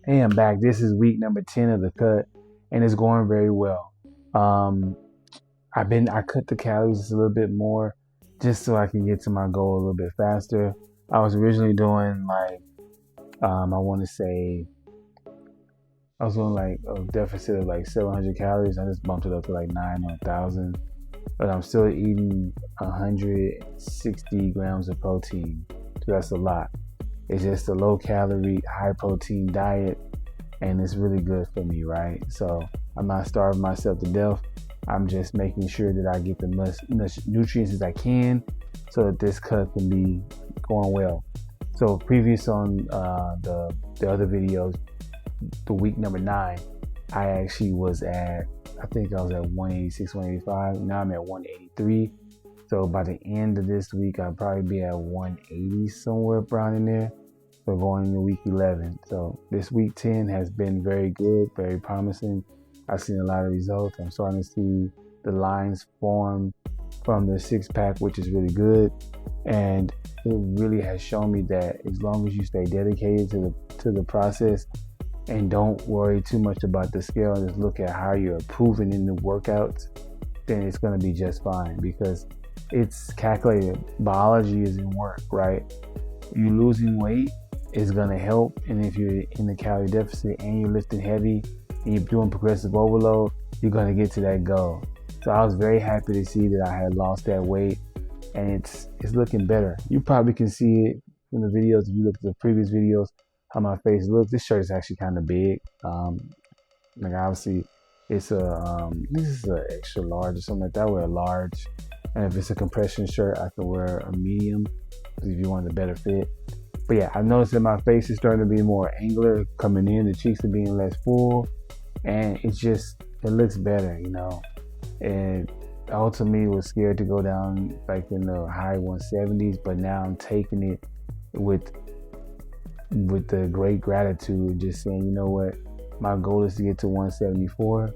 Hey, I'm back. This is week number 10 of the cut, and it's going very well. Um, I cut the calories just a little bit more, just so I can get to my goal a little bit faster. I was originally doing like, I want to say, I was doing like a deficit of like 700 calories. I just bumped it up to like 1,000, but I'm still eating 160 grams of protein. So that's a lot. It's just a low calorie, high protein diet, and it's really good for me, right? So I'm not starving myself to death. I'm just making sure that I get the much nutrients as I can so that this cut can be going well. So previous on the other videos, the week number 9, I actually was at, I think I was at 186, 185. Now I'm at 183. So by the end of this week, I'll probably be at 180 somewhere around in there. So going into week 11. So this week 10 has been very good, very promising. I've seen a lot of results. I'm starting to see the lines form from the 6-pack, which is really good. And it really has shown me that as long as you stay dedicated to the process and don't worry too much about the scale, just look at how you're improving in the workouts, then it's going to be just fine, because it's calculated. Biology is in work, right? You losing weight is going to help, and if you're in the calorie deficit and you're lifting heavy and you're doing progressive overload, you're going to get to that goal. So I was very happy to see that I had lost that weight, and it's looking better. You probably can see it from the videos. If you look at the previous videos, how my face looks. This shirt is actually kind of big. Like obviously it's this is an extra large or something like that. I wear a large, and if it's a compression shirt, I can wear a medium if you want a better fit. But yeah, I've noticed that my face is starting to be more angular coming in. The cheeks are being less full, and it looks better, you know. And I ultimately was scared to go down like in the high 170s, but now I'm taking it with the great gratitude and just saying, you know what, my goal is to get to 174,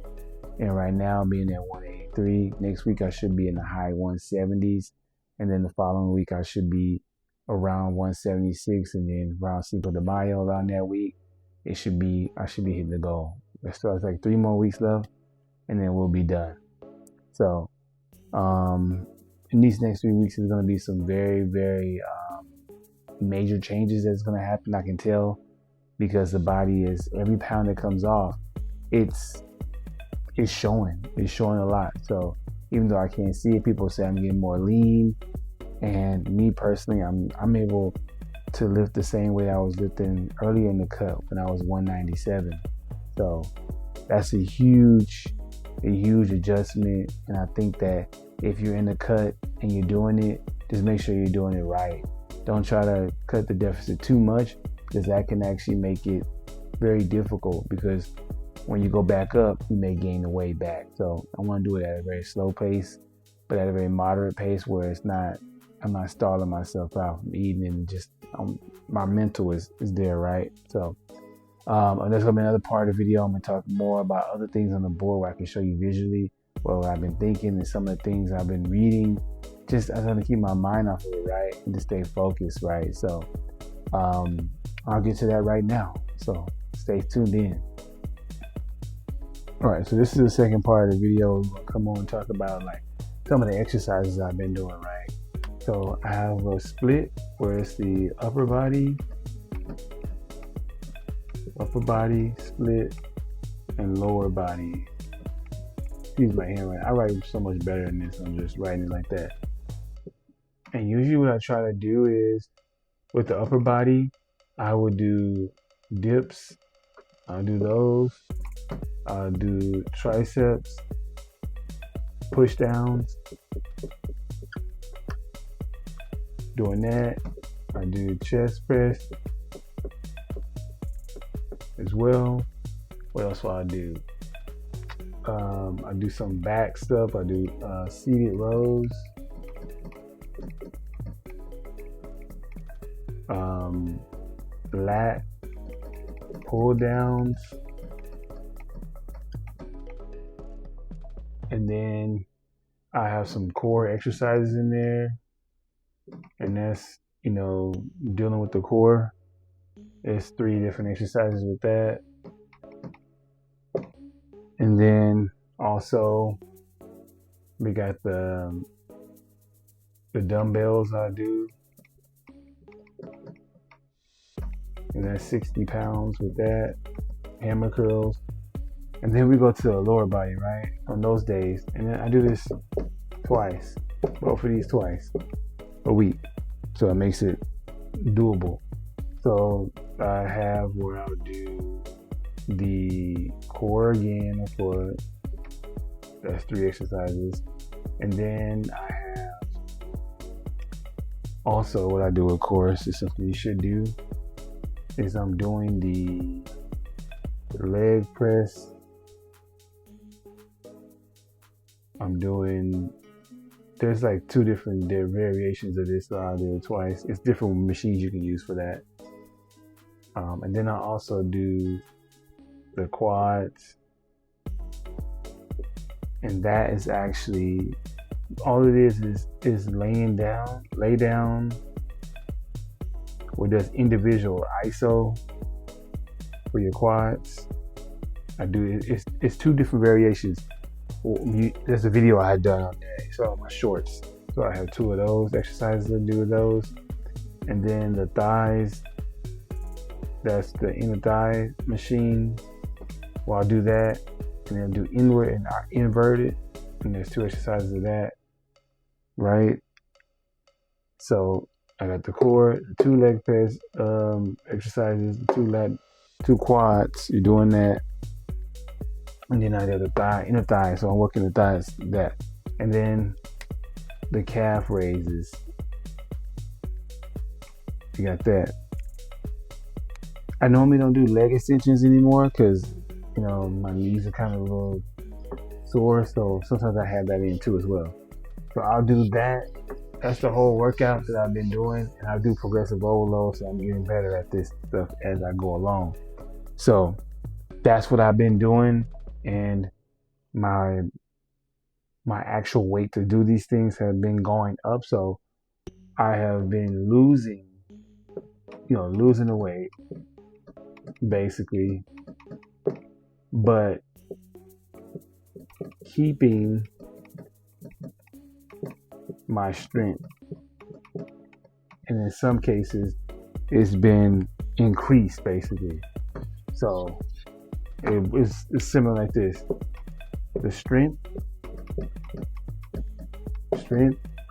and right now I'm being at 183. Next week I should be in the high 170s, and then the following week I should be around 176, and then around Cinco de Mayo, around that week, I should be hitting the goal. It's like 3 more weeks left, and then we'll be done. So, in these next 3 weeks, there's going to be some very, very major changes that's going to happen. I can tell, because the body is, every pound that comes off, it's showing a lot. So even though I can't see it, people say I'm getting more lean. And me personally, I'm able to lift the same way I was lifting earlier in the cut when I was 197. So that's a huge adjustment. And I think that if you're in the cut and you're doing it, just make sure you're doing it right. Don't try to cut the deficit too much, because that can actually make it very difficult, because when you go back up, you may gain the weight back. So I want to do it at a very slow pace, but at a very moderate pace where I'm not stalling myself out from eating, and just my mental is there, right? So and there's gonna be another part of the video. I'm gonna talk more about other things on the board where I can show you visually what I've been thinking and some of the things I've been reading. Just I'm gonna keep my mind off of it, right, and to stay focused, right? So I'll get to that right now. So stay tuned in. All right, so this is the second part of the video. We're gonna come on and talk about like some of the exercises I've been doing, right? So I have a split where it's the upper body split, and lower body. Excuse my handwriting. I write so much better than this. I'm just writing it like that. And usually what I try to do is, with the upper body, I would do dips. I'll do those. I'll do triceps, push downs. Doing that, I do chest press as well. What else will I do? I do some back stuff. I do seated rows, lat pull downs, and then I have some core exercises in there, and that's, dealing with the core it's 3 different exercises with that. And then also we got the dumbbells I do. And that's 60 pounds with that. Hammer curls. And then we go to the lower body, right? On those days. And then I do this twice. Both of these twice a week. So it makes it doable. So I have where I'll do the core again for that's 3 exercises. And then I have also what I do, of course, is something you should do, is I'm doing the leg press. There's like 2 different variations of this, so I'll do it twice. It's different machines you can use for that. And then I also do the quads. And that is actually, all it is lay down, where there's individual ISO for your quads. It's 2 different variations. There's a video I had done on there. It's on my shorts. So I have 2 of those exercises to do with those. And then the thighs, that's the inner thigh machine. Well, I'll do that. And then do inward and inverted. And there's 2 exercises of that. Right? So I got the core, the 2 leg press exercises, the 2 quads. You're doing that. And then I do the inner thigh. So I'm working the thighs, that. And then the calf raises. You got that. I normally don't do leg extensions anymore because, my knees are kind of a little sore. So sometimes I have that in too as well. So I'll do that. That's the whole workout that I've been doing. And I do progressive overload. So I'm getting better at this stuff as I go along. So that's what I've been doing. And my actual weight to do these things have been going up. So I have been losing the weight, basically, but keeping my strength. And in some cases, it's been increased, basically. So it's similar like this. The strength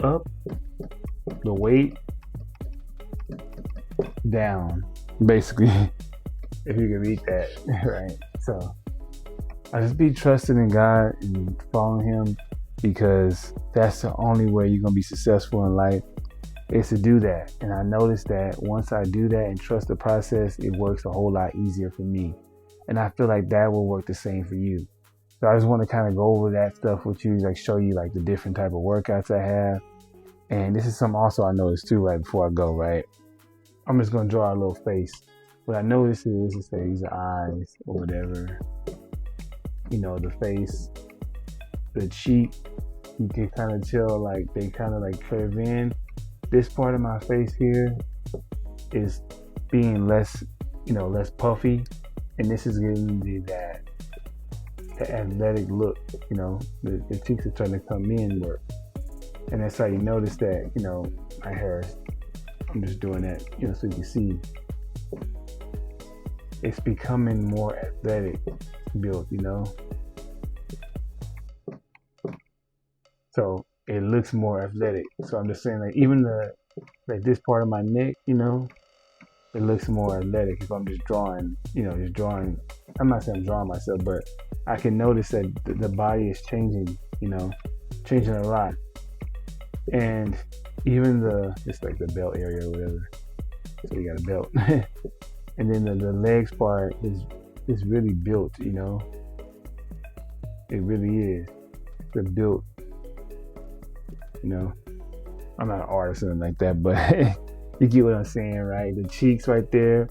up, the weight down, basically, if you can read that, right? So I just be trusting in God and following Him, because that's the only way you're going to be successful in life, is to do that. And I noticed that once I do that and trust the process, it works a whole lot easier for me. And I feel like that will work the same for you. So I just want to kind of go over that stuff with you, like show you like the different type of workouts I have. And this is something also I noticed too, right before I go, right? I'm just going to draw a little face. What I noticed is, let's say these are eyes or whatever. The face, the cheek, you can kind of tell like they kind of like curve in. This part of my face here is being less puffy. And this is giving me that athletic look, the cheeks are trying to come in more. And that's how you notice that, my hair, I'm just doing that, so you can see it's becoming more athletic built, So it looks more athletic. So I'm just saying, like, even this part of my neck, it looks more athletic if I'm just drawing. I'm not saying I'm drawing myself, but I can notice that the body is changing, changing a lot. And even it's like the belt area or whatever. So you got a belt. And then the legs part is really built, It really is. They're built, I'm not an artist or anything like that, but you get what I'm saying, right? The cheeks right there.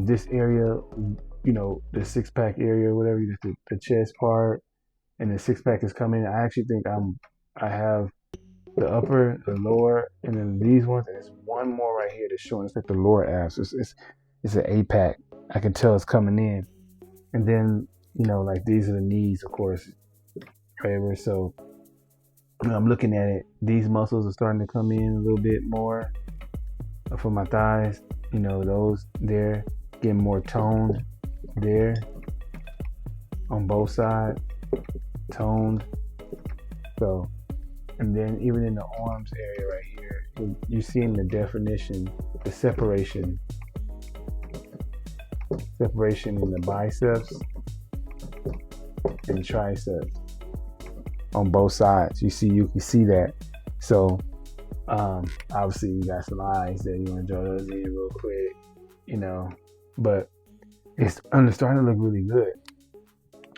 This area, the 6-pack area or whatever, the chest part, and the 6-pack is coming. I actually think I have the upper, the lower, and then these ones, and there's one more right here that's showing. It's like the lower abs. it's an 8-pack. I can tell it's coming in. And then, you know, like these are the knees, of course, whatever. So when I'm looking at it, these muscles are starting to come in a little bit more for my thighs. You know, those there getting more toned there on both sides, toned. So, and then even in the arms area right here, you're seeing the definition, the separation in the biceps and triceps on both sides. You can see that. So obviously you got some eyes there. You want to draw those in real quick, you know, but it's starting to look really good.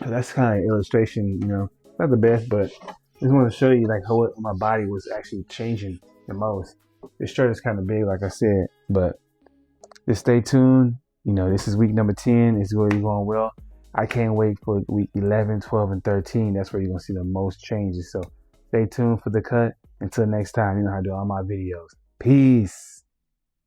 So that's kind of illustration, you know, not the best, but I just want to show you like how my body was actually changing the most. This shirt is kind of big, like I said, but just stay tuned. You know, this is week number 10. It's really going well. I can't wait for week 11, 12, and 13. That's where you're going to see the most changes. So stay tuned for the cut. Until next time, you know how to do all my videos. Peace.